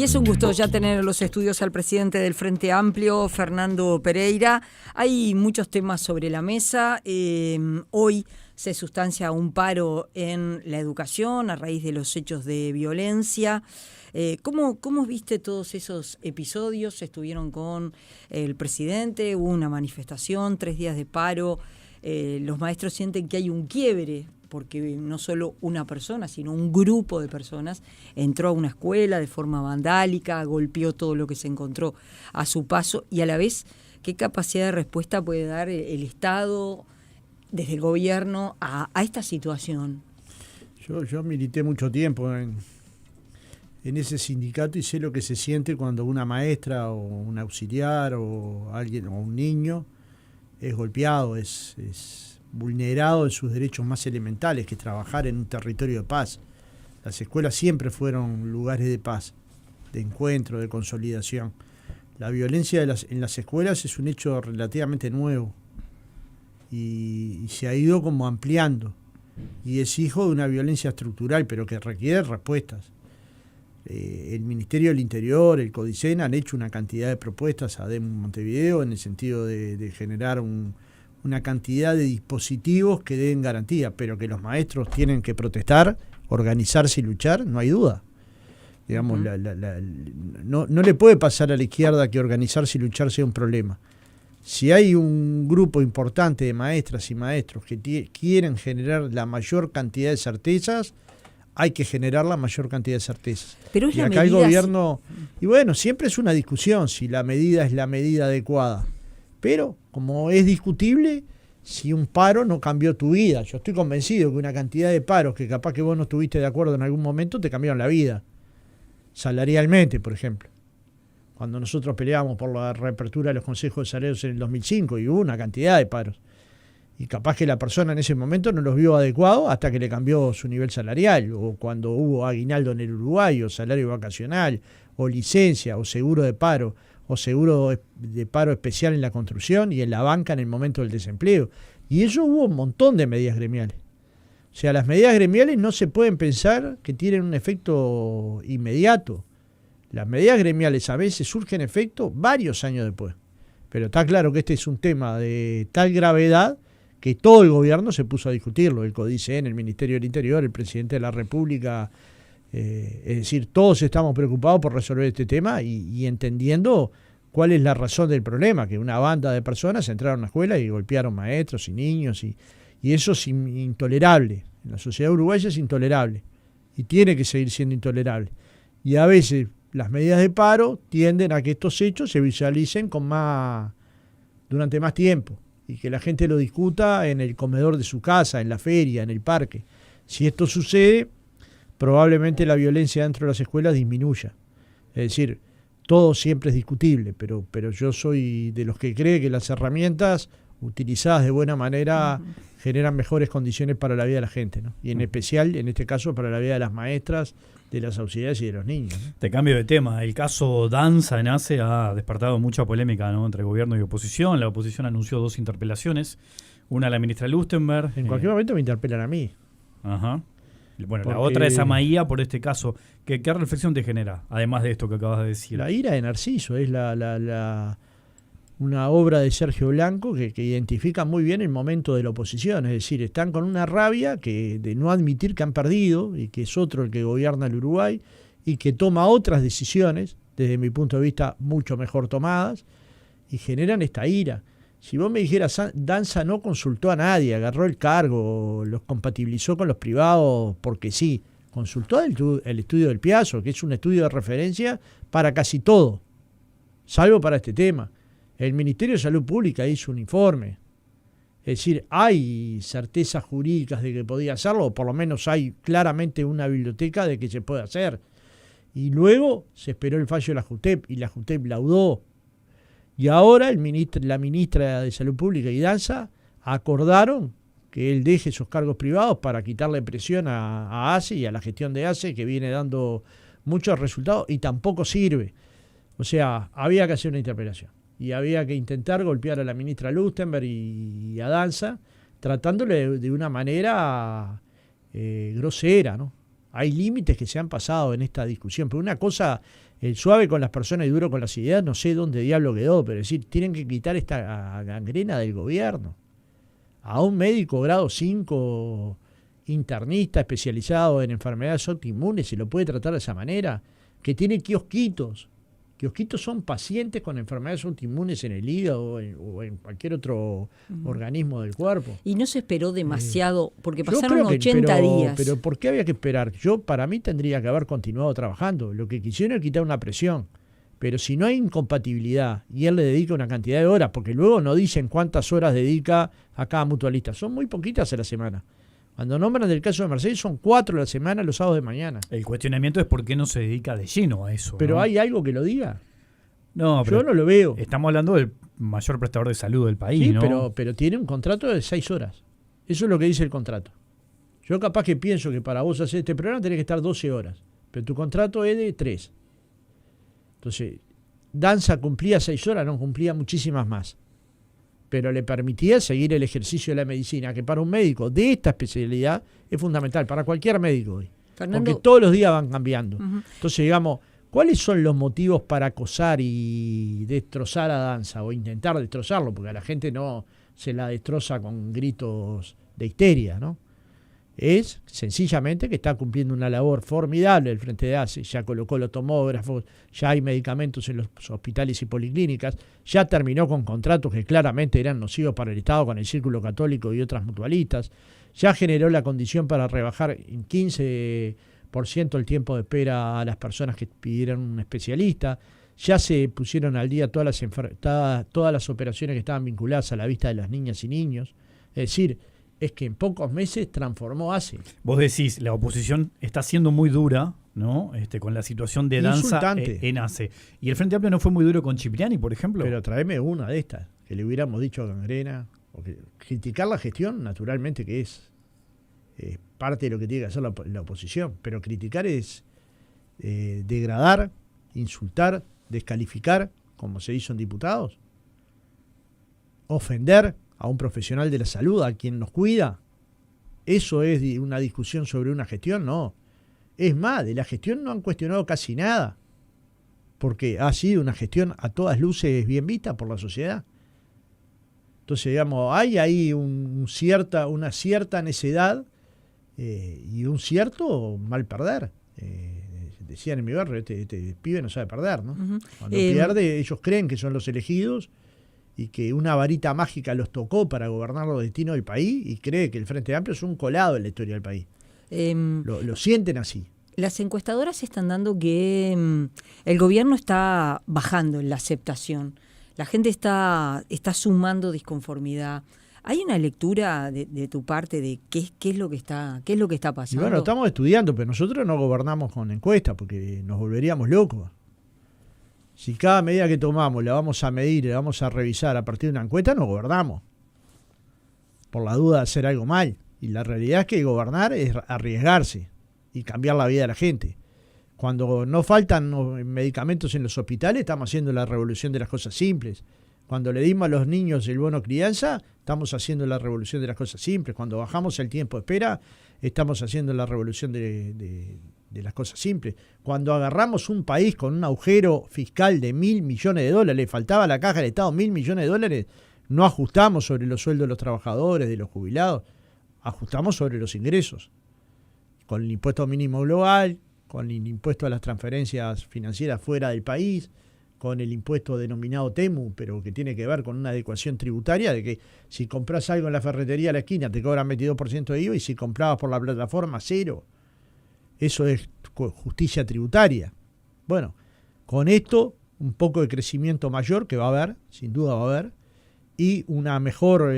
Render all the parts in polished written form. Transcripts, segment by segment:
Y es un gusto ya tener en los estudios al presidente del Frente Amplio, Fernando Pereira. Hay muchos temas sobre la mesa. Hoy se sustancia un paro en la educación a raíz de los hechos de violencia. ¿Cómo viste todos esos episodios? Estuvieron con el presidente, hubo una manifestación, 3 días de paro. Los maestros sienten que hay un quiebre, porque no solo una persona, sino un grupo de personas entró a una escuela de forma vandálica, golpeó todo lo que se encontró a su paso, y a la vez, ¿qué capacidad de respuesta puede dar el Estado, desde el gobierno, a esta situación? Yo milité mucho tiempo en ese sindicato y sé lo que se siente cuando una maestra o un auxiliar o alguien o un niño es golpeado, es vulnerado en sus derechos más elementales, que es trabajar en un territorio de paz. Las escuelas siempre fueron lugares de paz, de encuentro, de consolidación. La violencia en las escuelas es un hecho relativamente nuevo y se ha ido como ampliando, y es hijo de una violencia estructural, pero que requiere respuestas. El Ministerio del Interior, el CODICEN, han hecho una cantidad de propuestas a DEM Montevideo en el sentido de generar una cantidad de dispositivos que den garantía, pero que los maestros tienen que protestar, organizarse y luchar, no hay duda. Digamos, no le puede pasar a la izquierda que organizarse y luchar sea un problema. Si hay un grupo importante de maestras y maestros que quieren generar la mayor cantidad de certezas, hay que generar la mayor cantidad de certezas. Pero y acá el gobierno, y bueno, siempre es una discusión si la medida es la medida adecuada. Pero, como es discutible, si un paro no cambió tu vida. Yo estoy convencido que una cantidad de paros que capaz que vos no estuviste de acuerdo en algún momento te cambiaron la vida. Salarialmente, por ejemplo. Cuando nosotros peleábamos por la reapertura de los consejos de salarios en el 2005, y hubo una cantidad de paros. Y capaz que la persona en ese momento no los vio adecuados hasta que le cambió su nivel salarial. O cuando hubo aguinaldo en el Uruguay, o salario vacacional, o licencia, o seguro de paro, o seguro de paro especial en la construcción y en la banca en el momento del desempleo. Y eso hubo un montón de medidas gremiales. O sea, las medidas gremiales no se pueden pensar que tienen un efecto inmediato. Las medidas gremiales a veces surgen efecto varios años después. Pero está claro que este es un tema de tal gravedad que todo el gobierno se puso a discutirlo. El CODICEN, el Ministerio del Interior, el Presidente de la República. Es decir, todos estamos preocupados por resolver este tema y entendiendo cuál es la razón del problema, que una banda de personas entraron a una escuela y golpearon maestros y niños, y eso es intolerable. En la sociedad uruguaya es intolerable y tiene que seguir siendo intolerable. Y a veces las medidas de paro tienden a que estos hechos se visualicen durante más tiempo y que la gente lo discuta en el comedor de su casa, en la feria, en el parque. Si esto sucede, probablemente la violencia dentro de las escuelas disminuya. Es decir, todo siempre es discutible, pero yo soy de los que cree que las herramientas utilizadas de buena manera generan mejores condiciones para la vida de la gente, ¿no? Y en especial, en este caso, para la vida de las maestras, de las auxiliares y de los niños, ¿no? Te cambio de tema. El caso Danza en ACE ha despertado mucha polémica, ¿no?, entre gobierno y oposición. La oposición anunció 2 interpelaciones. Una a la ministra Lustenberg. En cualquier momento me interpelan a mí. Ajá. Bueno, la otra es a Maía por este caso. ¿Qué reflexión te genera, además de esto que acabas de decir? La ira de Narciso es una obra de Sergio Blanco que identifica muy bien el momento de la oposición. Es decir, están con una rabia de no admitir que han perdido y que es otro el que gobierna el Uruguay y que toma otras decisiones, desde mi punto de vista mucho mejor tomadas, y generan esta ira. Si vos me dijeras, Danza no consultó a nadie, agarró el cargo, los compatibilizó con los privados porque sí, consultó el estudio del Piazzo, que es un estudio de referencia para casi todo, salvo para este tema. El Ministerio de Salud Pública hizo un informe. Es decir, hay certezas jurídicas de que podía hacerlo, o por lo menos hay claramente una biblioteca de que se puede hacer. Y luego se esperó el fallo de la JUTEP, y la JUTEP laudó. Y ahora la ministra de Salud Pública y Danza acordaron que él deje esos cargos privados para quitarle presión a ACE y a la gestión de ACE, que viene dando muchos resultados y tampoco sirve. O sea, había que hacer una interpelación y había que intentar golpear a la ministra Lustenberg y a Danza, tratándole de una manera grosera, ¿no? Hay límites que se han pasado en esta discusión, pero una cosa, el suave con las personas y duro con las ideas, no sé dónde diablo quedó, pero es decir, tienen que quitar esta gangrena del gobierno. A un médico grado 5, internista especializado en enfermedades autoinmunes, se lo puede tratar de esa manera, que tiene kiosquitos. Kiosquitos son pacientes con enfermedades autoinmunes en el hígado o en cualquier otro organismo del cuerpo. Y no se esperó demasiado, porque Yo pasaron creo que- 80 días. Pero ¿por qué había que esperar? Para mí tendría que haber continuado trabajando. Lo que quisieron es quitar una presión. Pero si no hay incompatibilidad y él le dedica una cantidad de horas, porque luego no dicen cuántas horas dedica a cada mutualista, son muy poquitas a la semana. Cuando nombran el caso de Mercedes son 4 a la semana los sábados de mañana. El cuestionamiento es por qué no se dedica de lleno a eso. Pero ¿no? ¿hay algo que lo diga? No, pero Yo no lo veo. estamos hablando del mayor prestador de salud del país, Sí, ¿no? pero tiene un contrato de 6 horas. Eso es lo que dice el contrato. Yo capaz que pienso que para vos hacer este programa tenés que estar 12 horas, pero tu contrato es de 3. Entonces, Danza cumplía 6 horas, no cumplía muchísimas más. Pero le permitía seguir el ejercicio de la medicina, que para un médico de esta especialidad es fundamental, para cualquier médico hoy. Fernando, Porque todos los días van cambiando. Ujú. Entonces, digamos, ¿cuáles son los motivos para acosar y destrozar a Danza o intentar destrozarlo? Porque a la gente no se la destroza con gritos de histeria, ¿no? Es sencillamente que está cumpliendo una labor formidable el Frente de ACE, ya colocó los tomógrafos, ya hay medicamentos en los hospitales y policlínicas, ya terminó con contratos que claramente eran nocivos para el Estado con el Círculo Católico y otras mutualistas, ya generó la condición para rebajar en 15% el tiempo de espera a las personas que pidieran un especialista, ya se pusieron al día todas las operaciones que estaban vinculadas a la vista de las niñas y niños, es decir, es que en pocos meses transformó ACE. Vos decís, la oposición está siendo muy dura, ¿no? Con la situación de Danza Insultante. en ACE. ¿Y el Frente Amplio no fue muy duro con Cipriani, por ejemplo? Pero tráeme una de estas, que le hubiéramos dicho a Gangrena. Porque criticar la gestión, naturalmente que es parte de lo que tiene que hacer la oposición. Pero criticar es degradar, insultar, descalificar, como se hizo en diputados. Ofender a un profesional de la salud, a quien nos cuida. ¿Eso es una discusión sobre una gestión? No. Es más, de la gestión no han cuestionado casi nada, porque ha sido una gestión a todas luces bien vista por la sociedad. Entonces, digamos, hay ahí una cierta necedad y un cierto mal perder. Decían en mi barrio, este pibe no sabe perder, ¿no? Ujú. Cuando pierde, ellos creen que son los elegidos y que una varita mágica los tocó para gobernar los destinos del país y cree que el Frente Amplio es un colado en la historia del país. Lo sienten así. Las encuestadoras están dando que el gobierno está bajando en la aceptación. La gente está sumando disconformidad. ¿Hay una lectura de tu parte de qué es lo que está Y pasando? bueno, estamos estudiando, pero nosotros no gobernamos con encuestas porque nos volveríamos locos. Si cada medida que tomamos la vamos a medir, la vamos a revisar a partir de una encuesta, no gobernamos. Por la duda de hacer algo mal. Y la realidad es que gobernar es arriesgarse y cambiar la vida de la gente. Cuando no faltan medicamentos en los hospitales, estamos haciendo la revolución de las cosas simples. Cuando le dimos a los niños el bono crianza, estamos haciendo la revolución de las cosas simples. Cuando bajamos el tiempo de espera, estamos haciendo la revolución de las cosas simples. Cuando agarramos un país con un agujero fiscal de $1.000 millones, le faltaba a la caja del Estado $1.000 millones, no ajustamos sobre los sueldos de los trabajadores, de los jubilados, ajustamos sobre los ingresos. Con el impuesto mínimo global, con el impuesto a las transferencias financieras fuera del país, con el impuesto denominado TEMU, pero que tiene que ver con una adecuación tributaria de que si compras algo en la ferretería a la esquina te cobran 22% de IVA y si comprabas por la plataforma, 0%. Eso es justicia tributaria. Bueno, con esto, un poco de crecimiento mayor que va a haber, sin duda va a haber, y una mejor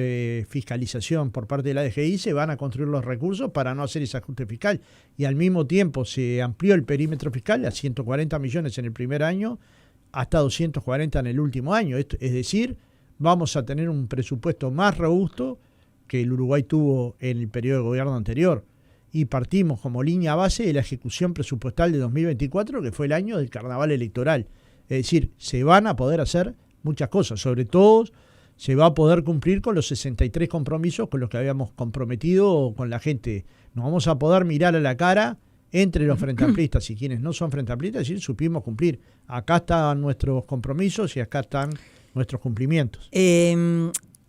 fiscalización por parte de la DGI, se van a construir los recursos para no hacer ese ajuste fiscal. Y al mismo tiempo se amplió el perímetro fiscal a 140 millones en el primer año, hasta 240 en el último año. Es decir, vamos a tener un presupuesto más robusto que el Uruguay tuvo en el periodo de gobierno anterior. Y partimos como línea base de la ejecución presupuestal de 2024, que fue el año del carnaval electoral. Es decir, se van a poder hacer muchas cosas, sobre todo se va a poder cumplir con los 63 compromisos con los que habíamos comprometido con la gente. Nos vamos a poder mirar a la cara entre los frente amplistas y quienes no son frente amplistas, es decir, supimos cumplir. Acá están nuestros compromisos y acá están nuestros cumplimientos.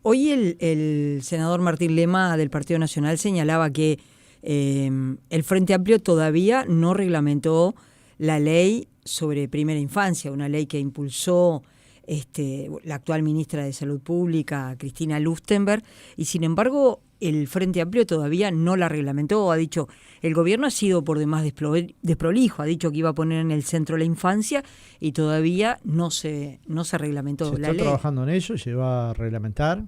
Hoy el senador Martín Lema del Partido Nacional señalaba que el Frente Amplio todavía no reglamentó la ley sobre primera infancia, una ley que impulsó la actual ministra de Salud Pública, Cristina Lustenberg, y sin embargo el Frente Amplio todavía no la reglamentó. Ha dicho, el gobierno ha sido por demás desprolijo, ha dicho que iba a poner en el centro la infancia y todavía no se reglamentó la ley. Se está trabajando en eso y se va a reglamentar,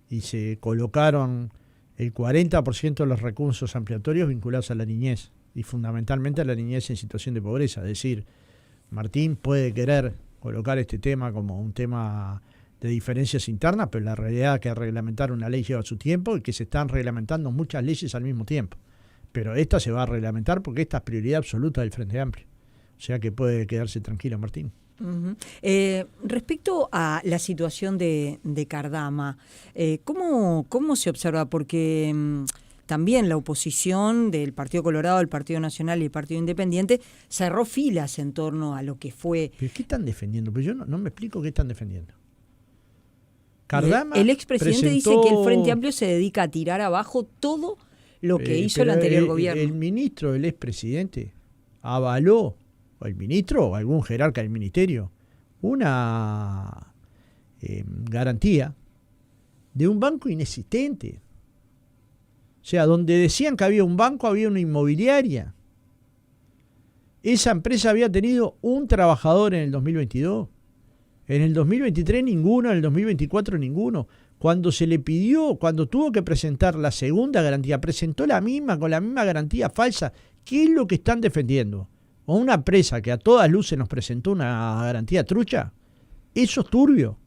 y se colocaron el 40% de los recursos ampliatorios vinculados a la niñez, y fundamentalmente a la niñez en situación de pobreza. Es decir, Martín puede querer colocar este tema como un tema de diferencias internas, pero la realidad es que reglamentar una ley lleva su tiempo y que se están reglamentando muchas leyes al mismo tiempo. Pero esta se va a reglamentar porque esta es prioridad absoluta del Frente Amplio. O sea que puede quedarse tranquilo Martín. Uh-huh. Respecto a la situación de Cardama, ¿cómo se observa? Porque también la oposición del Partido Colorado, el Partido Nacional y el Partido Independiente cerró filas en torno a lo que fue... ¿Pero qué están defendiendo? Pues yo no me explico qué están defendiendo. Cardama el expresidente dice que el Frente Amplio se dedica a tirar abajo todo lo que hizo el anterior gobierno. El ministro, el expresidente, avaló, o el ministro o algún jerarca del ministerio, una garantía de un banco inexistente. O sea, donde decían que había un banco, había una inmobiliaria. Esa empresa había tenido un trabajador en el 2022. En el 2023 ninguno, en el 2024 ninguno. Cuando se le pidió, cuando tuvo que presentar la segunda garantía, presentó la misma, con la misma garantía falsa. ¿Qué es lo que están defendiendo? ¿O una empresa que a todas luces nos presentó una garantía trucha? Eso es turbio.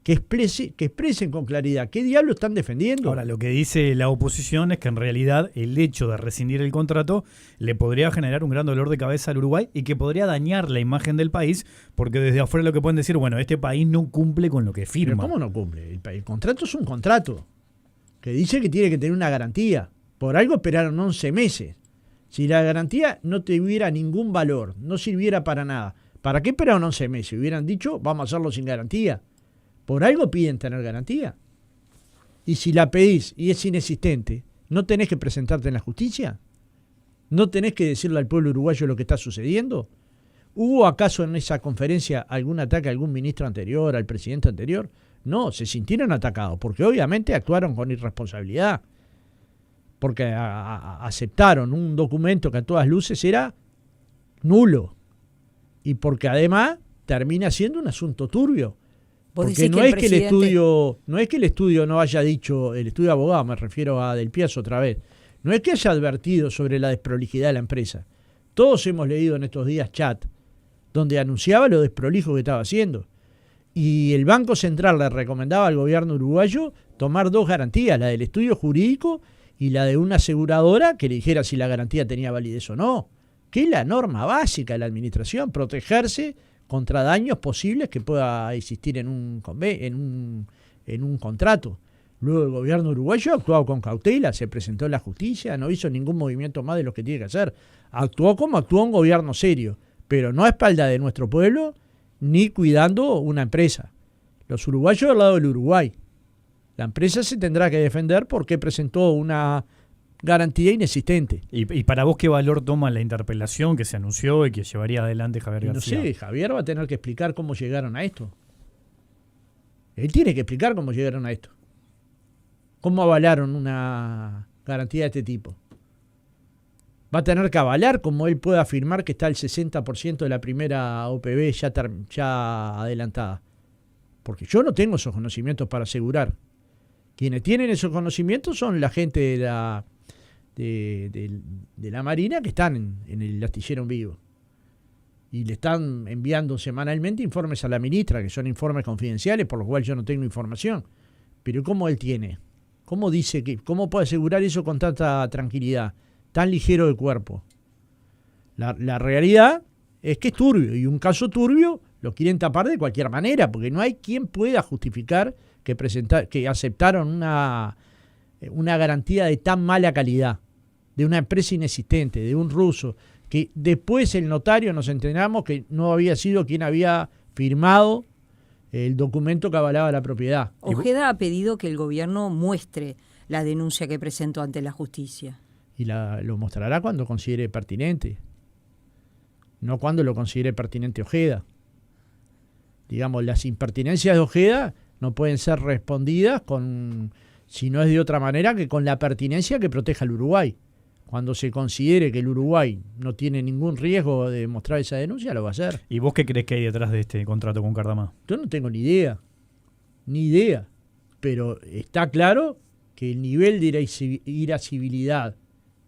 Que expresen con claridad qué diablo están defendiendo. Ahora, lo que dice la oposición es que en realidad el hecho de rescindir el contrato le podría generar un gran dolor de cabeza al Uruguay y que podría dañar la imagen del país, porque desde afuera lo que pueden decir, bueno, este país no cumple con lo que firma. ¿Pero cómo no cumple? El contrato es un contrato que dice que tiene que tener una garantía. Por algo esperaron 11 meses. Si la garantía no tuviera ningún valor, no sirviera para nada, ¿para qué esperaron 11 meses? Hubieran dicho, vamos a hacerlo sin garantía. Por algo piden tener garantía. Y si la pedís y es inexistente, ¿no tenés que presentarte en la justicia? ¿No tenés que decirle al pueblo uruguayo lo que está sucediendo? ¿Hubo acaso en esa conferencia algún ataque a algún ministro anterior, al presidente anterior? No, se sintieron atacados, porque obviamente actuaron con irresponsabilidad. Porque aceptaron un documento que a todas luces era nulo. Y porque además termina siendo un asunto turbio. Porque no es que el estudio no haya dicho, el estudio de abogado, me refiero a Del Piazzo otra vez, no es que haya advertido sobre la desprolijidad de la empresa. Todos hemos leído en estos días chat donde anunciaba lo desprolijo que estaba haciendo. Y el Banco Central le recomendaba al gobierno uruguayo tomar 2 garantías, la del estudio jurídico y la de una aseguradora que le dijera si la garantía tenía validez o no. Que es la norma básica de la administración, protegerse contra daños posibles que pueda existir en un contrato. Luego el gobierno uruguayo ha actuado con cautela, se presentó en la justicia, no hizo ningún movimiento más de lo que tiene que hacer. Actuó como actuó un gobierno serio, pero no a espalda de nuestro pueblo ni cuidando una empresa. Los uruguayos del lado del Uruguay. La empresa se tendrá que defender porque presentó una garantía inexistente. ¿Y para vos qué valor toma la interpelación que se anunció y que llevaría adelante Javier García? No sé, Javier va a tener que explicar cómo llegaron a esto. Él tiene que explicar cómo llegaron a esto. ¿Cómo avalaron una garantía de este tipo? Va a tener que avalar como él puede afirmar que está el 60% de la primera OPB ya adelantada. Porque yo no tengo esos conocimientos para asegurar. Quienes tienen esos conocimientos son la gente de la Marina que están en el astillero en vivo. Y le están enviando semanalmente informes a la ministra, que son informes confidenciales, por los cuales yo no tengo información. Pero ¿cómo él tiene? ¿Cómo dice que? ¿Cómo puede asegurar eso con tanta tranquilidad? Tan ligero de cuerpo. La realidad es que es turbio, y un caso turbio lo quieren tapar de cualquier manera, porque no hay quien pueda justificar que aceptaron una garantía de tan mala calidad. de una empresa inexistente, de un ruso, que después el notario nos enteramos que no había sido quien había firmado el documento que avalaba la propiedad. Ojeda ha pedido que el gobierno muestre la denuncia que presentó ante la justicia. Y lo mostrará cuando considere pertinente, no cuando lo considere pertinente Ojeda. Digamos, las impertinencias de Ojeda no pueden ser respondidas si no es de otra manera que con la pertinencia que proteja al Uruguay. Cuando se considere que el Uruguay no tiene ningún riesgo de mostrar esa denuncia, lo va a hacer. ¿Y vos qué crees que hay detrás de este contrato con Cardamá? Yo no tengo ni idea. Pero está claro que el nivel de irascibilidad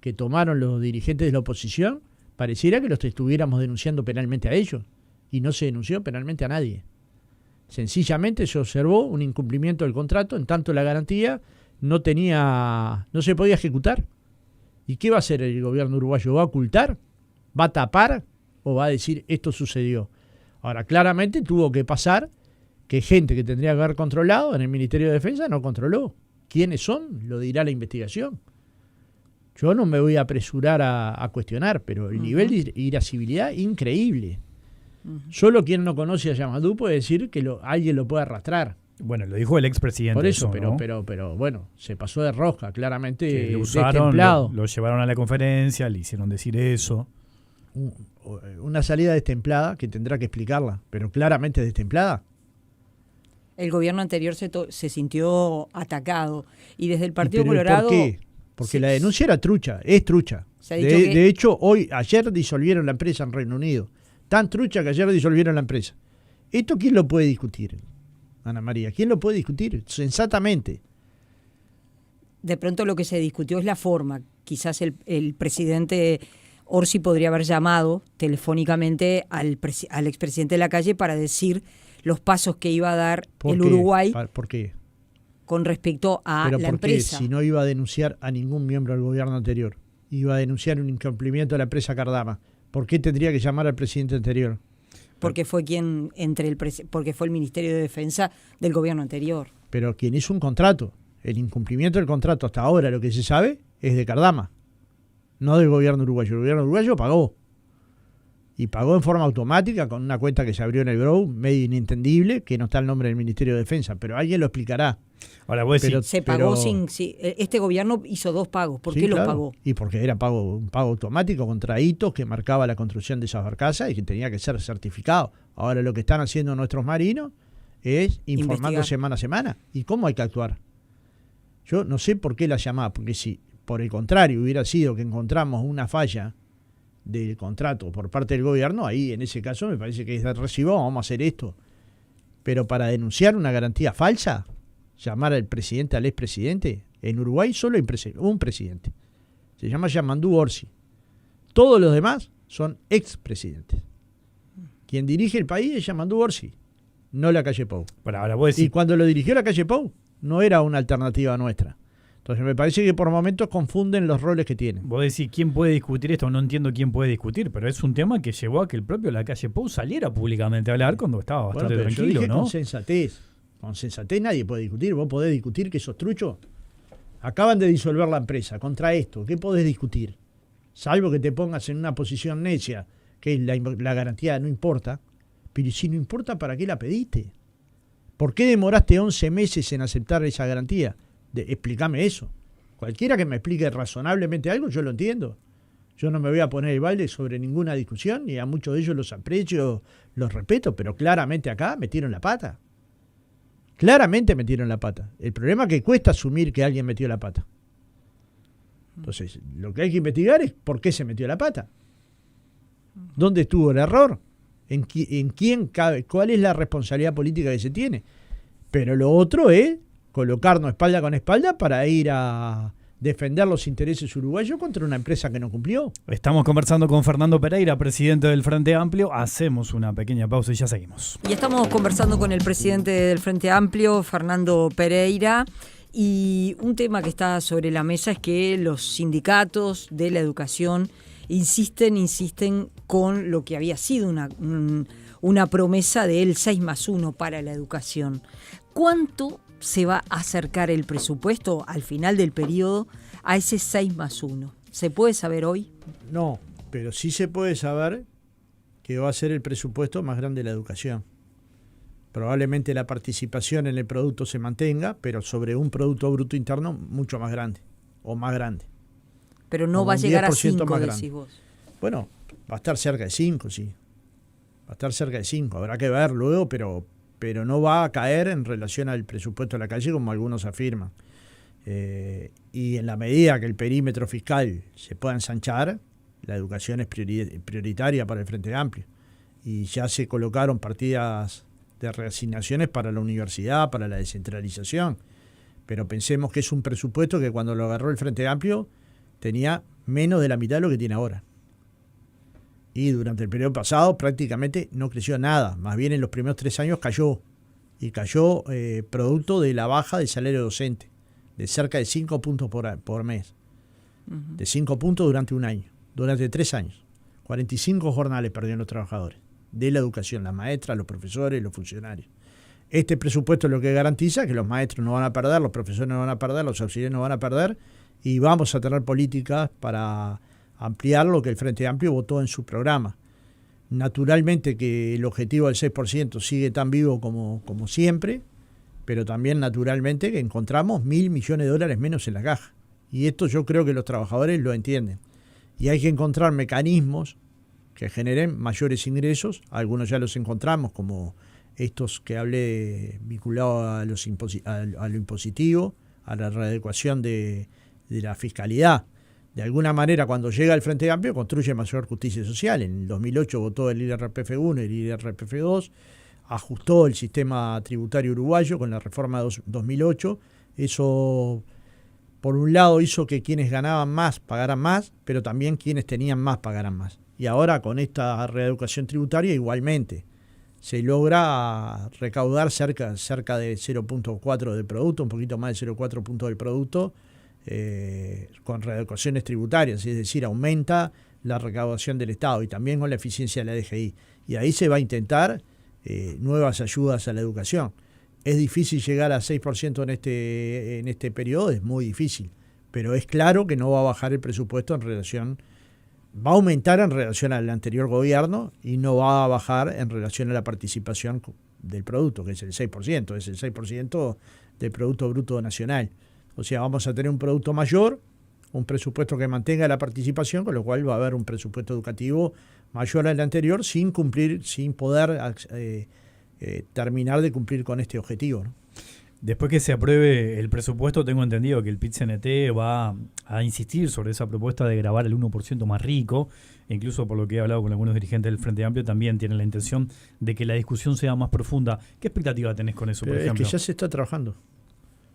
que tomaron los dirigentes de la oposición pareciera que los estuviéramos denunciando penalmente a ellos. Y no se denunció penalmente a nadie. Sencillamente se observó un incumplimiento del contrato, en tanto la garantía no se podía ejecutar. ¿Y qué va a hacer el gobierno uruguayo? ¿Va a ocultar? ¿Va a tapar? ¿O va a decir esto sucedió? Ahora, claramente tuvo que pasar que gente que tendría que haber controlado en el Ministerio de Defensa no controló. ¿Quiénes son? Lo dirá la investigación. Yo no me voy a apresurar a cuestionar, pero el nivel de irascibilidad increíble. Solo quien no conoce a Yamadú puede decir que alguien lo puede arrastrar. Bueno, lo dijo el expresidente. Por eso, ¿no? pero bueno, se pasó de rosca, claramente que lo usaron, destemplado. Lo llevaron a la conferencia, le hicieron decir eso. Una salida destemplada que tendrá que explicarla, pero claramente destemplada. El gobierno anterior se sintió atacado y desde el Partido ¿Pero Colorado... ¿por qué? Porque la denuncia era trucha, es trucha. De hecho, ayer disolvieron la empresa en Reino Unido. Tan trucha que ayer disolvieron la empresa. ¿Esto quién lo puede discutir, Ana María? ¿Quién lo puede discutir sensatamente? De pronto lo que se discutió es la forma. Quizás el presidente Orsi podría haber llamado telefónicamente al expresidente Lacalle para decir los pasos que iba a dar el Uruguay. ¿Por qué? Con respecto a la empresa. Si no iba a denunciar a ningún miembro del gobierno anterior, iba a denunciar un incumplimiento de la empresa Cardama, ¿por qué tendría que llamar al presidente anterior? Porque fue porque fue el Ministerio de Defensa del gobierno anterior. Pero quien hizo un contrato, el incumplimiento del contrato hasta ahora, lo que se sabe, es de Cardama, no del gobierno uruguayo. El gobierno uruguayo pagó. Y pagó en forma automática con una cuenta que se abrió en el Grow, medio inentendible, que no está el nombre del Ministerio de Defensa, pero alguien lo explicará. Ahora vos decís, se pagó este gobierno hizo 2 pagos. ¿Por qué los pagó? Y porque era un pago automático contra hitos que marcaba la construcción de esas barcazas y que tenía que ser certificado. Ahora lo que están haciendo nuestros marinos es informando semana a semana. ¿Y cómo hay que actuar? Yo no sé por qué la llamada, porque si por el contrario hubiera sido que encontramos una falla del contrato por parte del gobierno, ahí en ese caso me parece que es de recibo, vamos a hacer esto. Pero para denunciar una garantía falsa, llamar al presidente, al expresidente, en Uruguay solo hay un presidente. Se llama Yamadú Orsi. Todos los demás son expresidentes. Quien dirige el país es Yamadú Orsi, no Lacalle Pou. Bueno, ahora vos decís... Y cuando lo dirigió Lacalle Pou, no era una alternativa nuestra. Entonces me parece que por momentos confunden los roles que tienen. Vos decís, ¿quién puede discutir esto? No entiendo quién puede discutir, pero es un tema que llevó a que el propio Lacalle Pou saliera públicamente a hablar cuando estaba bastante tranquilo, yo dije, ¿no? Con sensatez nadie puede discutir. ¿Vos podés discutir que sos trucho? Acaban de disolver la empresa. Contra esto, ¿qué podés discutir? Salvo que te pongas en una posición necia, que es la garantía no importa. Pero si no importa, ¿para qué la pediste? ¿Por qué demoraste 11 meses en aceptar esa garantía? Explícame eso. Cualquiera que me explique razonablemente algo, yo lo entiendo. Yo no me voy a poner el balde sobre ninguna discusión, y a muchos de ellos los aprecio, los respeto, pero claramente acá metieron la pata. Claramente metieron la pata. El problema es que cuesta asumir que alguien metió la pata. Entonces, lo que hay que investigar es por qué se metió la pata. ¿Dónde estuvo el error? ¿En quién cabe? ¿Cuál es la responsabilidad política que se tiene? Pero lo otro es colocarnos espalda con espalda para ir a defender los intereses uruguayos contra una empresa que no cumplió. Estamos conversando con Fernando Pereira, presidente del Frente Amplio. Hacemos una pequeña pausa y ya seguimos. Y estamos conversando con el presidente del Frente Amplio, Fernando Pereira, y un tema que está sobre la mesa es que los sindicatos de la educación insisten con lo que había sido una promesa del 6+1 para la educación. ¿Cuánto se va a acercar el presupuesto al final del periodo a ese 6+1? ¿Se puede saber hoy? No, pero sí se puede saber que va a ser el presupuesto más grande de la educación. Probablemente la participación en el producto se mantenga, pero sobre un Producto Bruto Interno mucho más grande, o más grande. Pero no Como va a un llegar a 10% 5, más decís grande. vos. Bueno, va a estar cerca de 5, sí. Va a estar cerca de 5. Habrá que ver luego, pero no va a caer en relación al presupuesto de la calle como algunos afirman. Y en la medida que el perímetro fiscal se pueda ensanchar, la educación es prioritaria para el Frente Amplio. Y ya se colocaron partidas de reasignaciones para la universidad, para la descentralización. Pero pensemos que es un presupuesto que cuando lo agarró el Frente Amplio tenía menos de la mitad de lo que tiene ahora. Y durante el periodo pasado prácticamente no creció nada. Más bien en los primeros 3 años cayó. Y cayó producto de la baja del salario docente, de cerca de 5 puntos por mes. Uh-huh. De 5 puntos durante un año, durante 3 años. 45 jornales perdieron los trabajadores de la educación, las maestras, los profesores, los funcionarios. Este presupuesto es lo que garantiza que los maestros no van a perder, los profesores no van a perder, los auxiliares no van a perder, y vamos a tener políticas para ampliar lo que el Frente Amplio votó en su programa. Naturalmente que el objetivo del 6% sigue tan vivo como siempre, pero también naturalmente que encontramos 1.000 millones de dólares menos en la caja. Y esto yo creo que los trabajadores lo entienden. Y hay que encontrar mecanismos que generen mayores ingresos. Algunos ya los encontramos, como estos que hablé vinculados a lo impositivo, a la readecuación de la fiscalidad. De alguna manera, cuando llega el Frente Amplio, construye mayor justicia social. En el 2008 votó el IRPF 1 y el IRPF 2, ajustó el sistema tributario uruguayo con la reforma de 2008. Eso, por un lado, hizo que quienes ganaban más pagaran más, pero también quienes tenían más pagaran más. Y ahora, con esta reeducación tributaria, igualmente, se logra recaudar cerca de 0.4 del producto, un poquito más de 0.4 puntos del producto, con reeducaciones tributarias, es decir, aumenta la recaudación del Estado y también con la eficiencia de la DGI. Y ahí se va a intentar nuevas ayudas a la educación. ¿Es difícil llegar a 6% en este periodo? Es muy difícil, pero es claro que no va a bajar el presupuesto va a aumentar en relación al anterior gobierno y no va a bajar en relación a la participación del producto, que es el 6%, es el 6% del Producto Bruto Nacional. O sea, vamos a tener un producto mayor, un presupuesto que mantenga la participación, con lo cual va a haber un presupuesto educativo mayor al anterior sin poder terminar de cumplir con este objetivo, ¿no? Después que se apruebe el presupuesto, tengo entendido que el PIT-CNT va a insistir sobre esa propuesta de gravar el 1% más rico. E incluso por lo que he hablado con algunos dirigentes del Frente Amplio, también tienen la intención de que la discusión sea más profunda. ¿Qué expectativa tenés con eso, por ejemplo? Es que ya se está trabajando.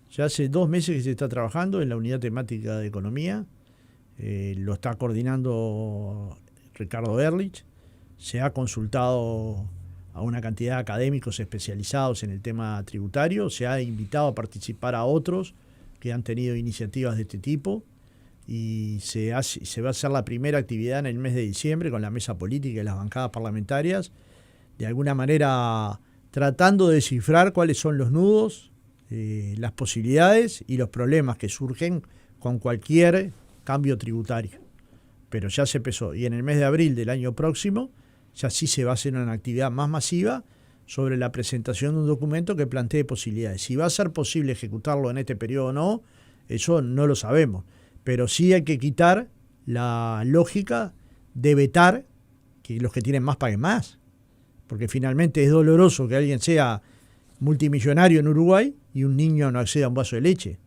Ya hace 2 meses que se está trabajando en la unidad temática de economía. Lo está coordinando Ricardo Ehrlich. Se ha consultado a una cantidad de académicos especializados en el tema tributario. Se ha invitado a participar a otros que han tenido iniciativas de este tipo. Y se va a hacer la primera actividad en el mes de diciembre con la mesa política y las bancadas parlamentarias. De alguna manera tratando de descifrar cuáles son los nudos, las posibilidades y los problemas que surgen con cualquier cambio tributario. Pero ya se empezó. Y en el mes de abril del año próximo ya sí se va a hacer una actividad más masiva sobre la presentación de un documento que plantee posibilidades. Si va a ser posible ejecutarlo en este periodo o no, eso no lo sabemos. Pero sí hay que quitar la lógica de vetar que los que tienen más paguen más. Porque finalmente es doloroso que alguien sea multimillonario en Uruguay y un niño no acceda a un vaso de leche.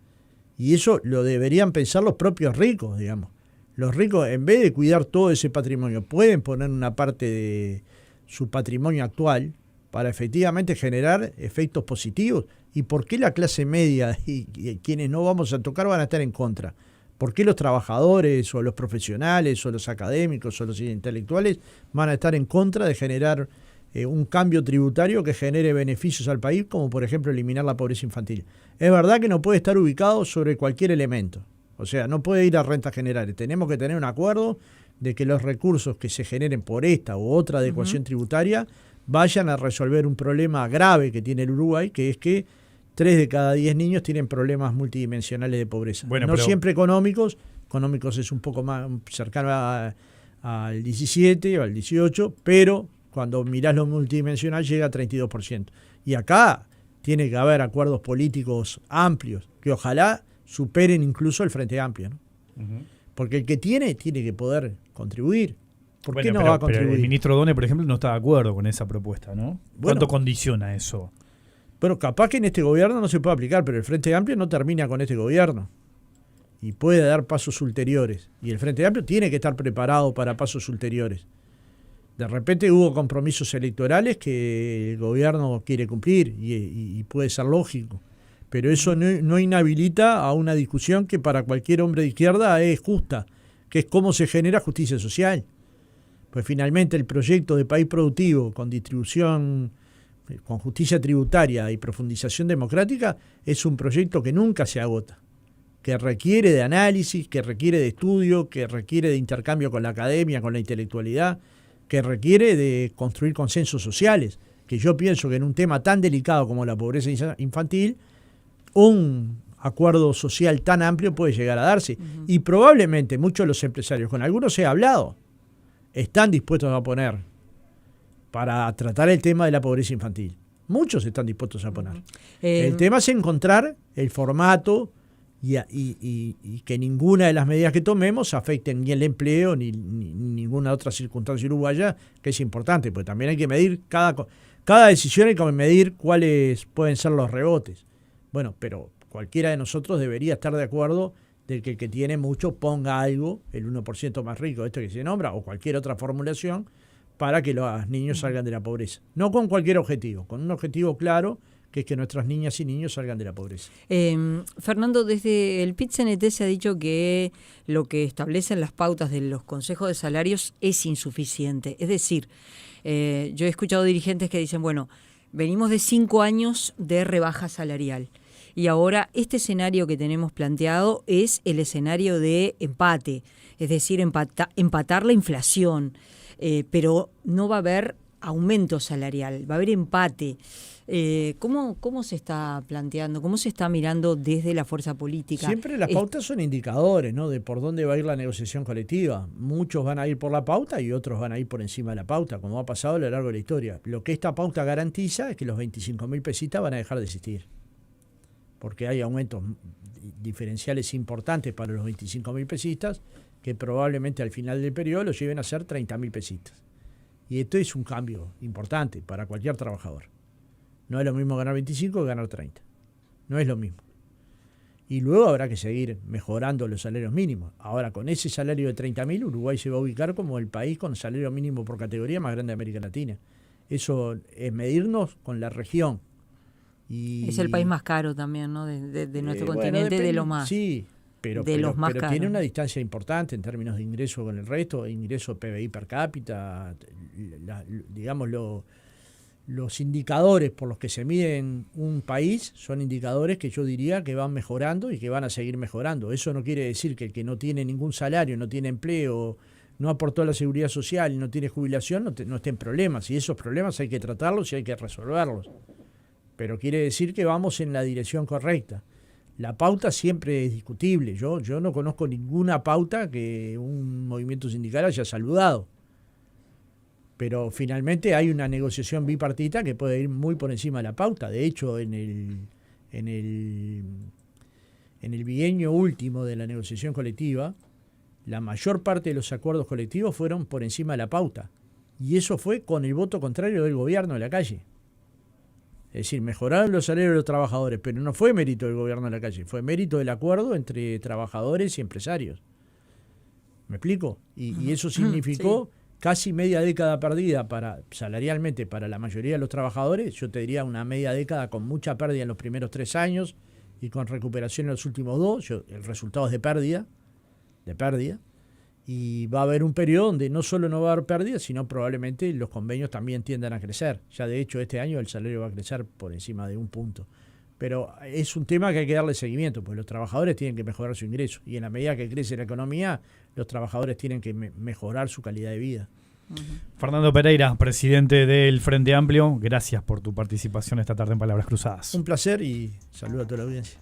Y eso lo deberían pensar los propios ricos, digamos. Los ricos, en vez de cuidar todo ese patrimonio, pueden poner una parte de su patrimonio actual para efectivamente generar efectos positivos. ¿Y por qué la clase media y quienes no vamos a tocar van a estar en contra? ¿Por qué los trabajadores o los profesionales o los académicos o los intelectuales van a estar en contra de generar un cambio tributario que genere beneficios al país, como por ejemplo eliminar la pobreza infantil? Es verdad que no puede estar ubicado sobre cualquier elemento. O sea, no puede ir a rentas generales. Tenemos que tener un acuerdo de que los recursos que se generen por esta u otra adecuación tributaria vayan a resolver un problema grave que tiene el Uruguay, que es que 3 de cada 10 niños tienen problemas multidimensionales de pobreza. Bueno, no siempre económicos, económicos es un poco más cercano al 17 o al 18, pero cuando mirás lo multidimensional llega a 32%. Y acá tiene que haber acuerdos políticos amplios, que ojalá superen incluso el Frente Amplio, ¿no? Porque el que tiene que poder contribuir. ¿Por qué no va a contribuir? Pero el ministro Done, por ejemplo, no está de acuerdo con esa propuesta, ¿no? ¿Cuánto condiciona eso? Bueno, capaz que en este gobierno no se puede aplicar, pero el Frente Amplio no termina con este gobierno. Y puede dar pasos ulteriores. Y el Frente Amplio tiene que estar preparado para pasos ulteriores. De repente hubo compromisos electorales que el gobierno quiere cumplir y puede ser lógico. Pero eso no inhabilita a una discusión que para cualquier hombre de izquierda es justa, que es cómo se genera justicia social. Pues finalmente el proyecto de país productivo con distribución, con justicia tributaria y profundización democrática es un proyecto que nunca se agota, que requiere de análisis, que requiere de estudio, que requiere de intercambio con la academia, con la intelectualidad, que requiere de construir consensos sociales, que yo pienso que en un tema tan delicado como la pobreza infantil, un acuerdo social tan amplio puede llegar a darse. Y probablemente muchos de los empresarios, con algunos he hablado, están dispuestos a poner para tratar el tema de la pobreza infantil. Muchos están dispuestos a poner. El tema es encontrar el formato y que ninguna de las medidas que tomemos afecten ni el empleo ni ninguna otra circunstancia uruguaya, que es importante, porque también hay que medir cada decisión, hay que medir cuáles pueden ser los rebotes. Bueno, pero cualquiera de nosotros debería estar de acuerdo de que el que tiene mucho ponga algo, el 1% más rico, esto que se nombra, o cualquier otra formulación, para que los niños salgan de la pobreza. No con cualquier objetivo, con un objetivo claro, que es que nuestras niñas y niños salgan de la pobreza. Fernando, desde el PIT-CNT se ha dicho que lo que establecen las pautas de los consejos de salarios es insuficiente. Es decir, yo he escuchado dirigentes que dicen, bueno, venimos de 5 años de rebaja salarial. Y ahora este escenario que tenemos planteado es el escenario de empate, es decir, empatar la inflación, pero no va a haber aumento salarial, va a haber empate. ¿Cómo se está planteando? ¿Cómo se está mirando desde la fuerza política? Siempre las pautas son indicadores, ¿no?, de por dónde va a ir la negociación colectiva. Muchos van a ir por la pauta y otros van a ir por encima de la pauta, como ha pasado a lo largo de la historia. Lo que esta pauta garantiza es que los 25.000 pesitas van a dejar de existir, porque hay aumentos diferenciales importantes para los 25.000 pesistas que probablemente al final del periodo los lleven a ser 30.000 pesitas. Y esto es un cambio importante para cualquier trabajador. No es lo mismo ganar 25 que ganar 30. No es lo mismo. Y luego habrá que seguir mejorando los salarios mínimos. Ahora, con ese salario de 30.000, Uruguay se va a ubicar como el país con salario mínimo por categoría más grande de América Latina. Eso es medirnos con la región. Y es el país más caro también, ¿no? De nuestro continente, depende, de lo más. Sí, pero tiene una distancia importante en términos de ingreso con el resto, ingreso PBI per cápita, digamos, los indicadores por los que se miden un país son indicadores que yo diría que van mejorando y que van a seguir mejorando. Eso no quiere decir que el que no tiene ningún salario, no tiene empleo, no aportó a la seguridad social y no tiene jubilación, no esté en problemas. Y esos problemas hay que tratarlos y hay que resolverlos. Pero quiere decir que vamos en la dirección correcta. La pauta siempre es discutible. Yo no conozco ninguna pauta que un movimiento sindical haya saludado. Pero finalmente hay una negociación bipartita que puede ir muy por encima de la pauta. De hecho, en el bienio último de la negociación colectiva, la mayor parte de los acuerdos colectivos fueron por encima de la pauta. Y eso fue con el voto contrario del gobierno de la calle. Es decir, mejoraron los salarios de los trabajadores, pero no fue mérito del gobierno de la calle, fue mérito del acuerdo entre trabajadores y empresarios. ¿Me explico? Y eso significó casi media década perdida salarialmente para la mayoría de los trabajadores. Yo te diría una media década con mucha pérdida en los primeros 3 años y con recuperación en los últimos 2. El resultado es de pérdida. Y va a haber un periodo donde no solo no va a haber pérdidas, sino probablemente los convenios también tiendan a crecer. Ya de hecho este año el salario va a crecer por encima de 1 punto. Pero es un tema que hay que darle seguimiento, porque los trabajadores tienen que mejorar su ingreso. Y en la medida que crece la economía, los trabajadores tienen que mejorar su calidad de vida. Fernando Pereira, presidente del Frente Amplio, gracias por tu participación esta tarde en Palabras Cruzadas. Un placer y saludo a toda la audiencia.